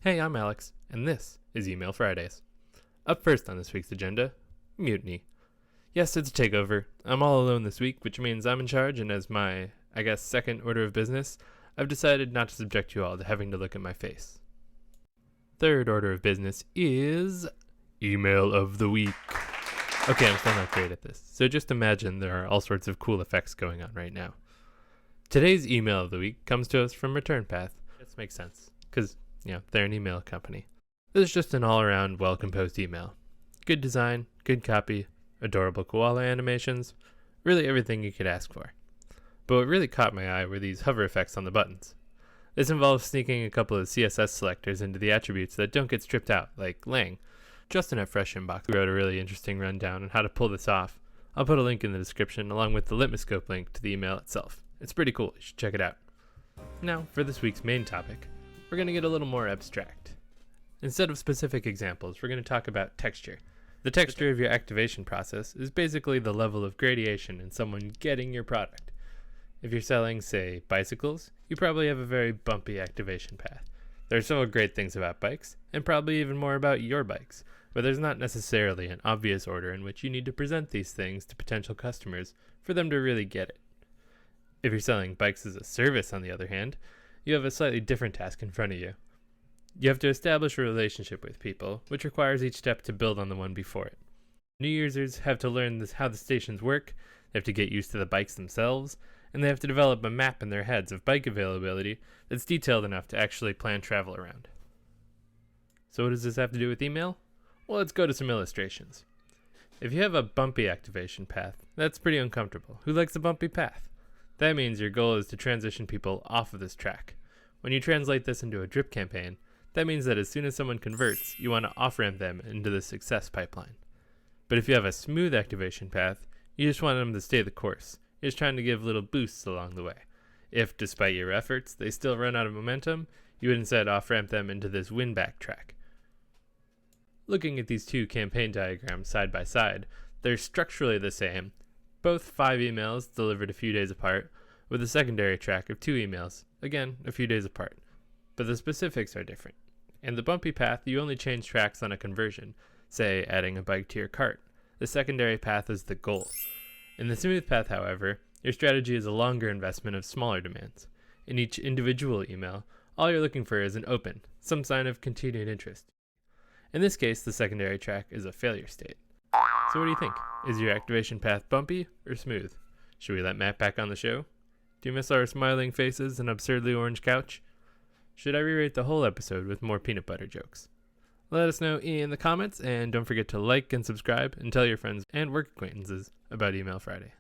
Hey, I'm Alex, and this is Email Fridays. Up first on this week's agenda, Mutiny. Yes, it's a takeover. I'm all alone this week, which means I'm in charge, and as my, second order of business, I've decided not to subject you all to having to look at my face. Third order of business is Email of the Week. Okay, I'm still not great at this, so just imagine there are all sorts of cool effects going on right now. Today's Email of the Week comes to us from ReturnPath. This makes sense, because they're an email company. This is just an all-around, well-composed email. Good design, good copy, adorable koala animations, really everything you could ask for. But what really caught my eye were these hover effects on the buttons. This involves sneaking a couple of CSS selectors into the attributes that don't get stripped out, like lang. Justin at Fresh Inbox wrote a really interesting rundown on how to pull this off. I'll put a link in the description along with the LitmusScope link to the email itself. It's pretty cool, you should check it out. Now, for this week's main topic, we're going to get a little more abstract. Instead of specific examples, we're going to talk about texture. The texture of your activation process is basically the level of gradation in someone getting your product. If you're selling, say, bicycles, you probably have a very bumpy activation path. There are several great things about bikes, and probably even more about your bikes, but there's not necessarily an obvious order in which you need to present these things to potential customers for them to really get it. If you're selling bikes as a service, on the other hand, you have a slightly different task in front of you. You have to establish a relationship with people, which requires each step to build on the one before it. New users have to learn how the stations work, they have to get used to the bikes themselves, and they have to develop a map in their heads of bike availability that's detailed enough to actually plan travel around. So what does this have to do with email? Well, let's go to some illustrations. If you have a bumpy activation path, that's pretty uncomfortable. Who likes a bumpy path? That means your goal is to transition people off of this track. When you translate this into a drip campaign, that means that as soon as someone converts, you want to off-ramp them into the success pipeline. But if you have a smooth activation path, you just want them to stay the course. You're just trying to give little boosts along the way. If, despite your efforts, they still run out of momentum, you would instead off-ramp them into this win-back track. Looking at these two campaign diagrams side by side, they're structurally the same. Both 5 emails delivered a few days apart, with a secondary track of 2 emails, again, a few days apart. But the specifics are different. In the bumpy path, you only change tracks on a conversion, say adding a bike to your cart. The secondary path is the goal. In the smooth path, however, your strategy is a longer investment of smaller demands. In each individual email, all you're looking for is an open, some sign of continued interest. In this case, the secondary track is a failure state. So what do you think? Is your activation path bumpy or smooth? Should we let Matt back on the show? Do you miss our smiling faces and absurdly orange couch? Should I rewrite the whole episode with more peanut butter jokes? Let us know in the comments, and don't forget to like and subscribe and tell your friends and work acquaintances about Email Friday.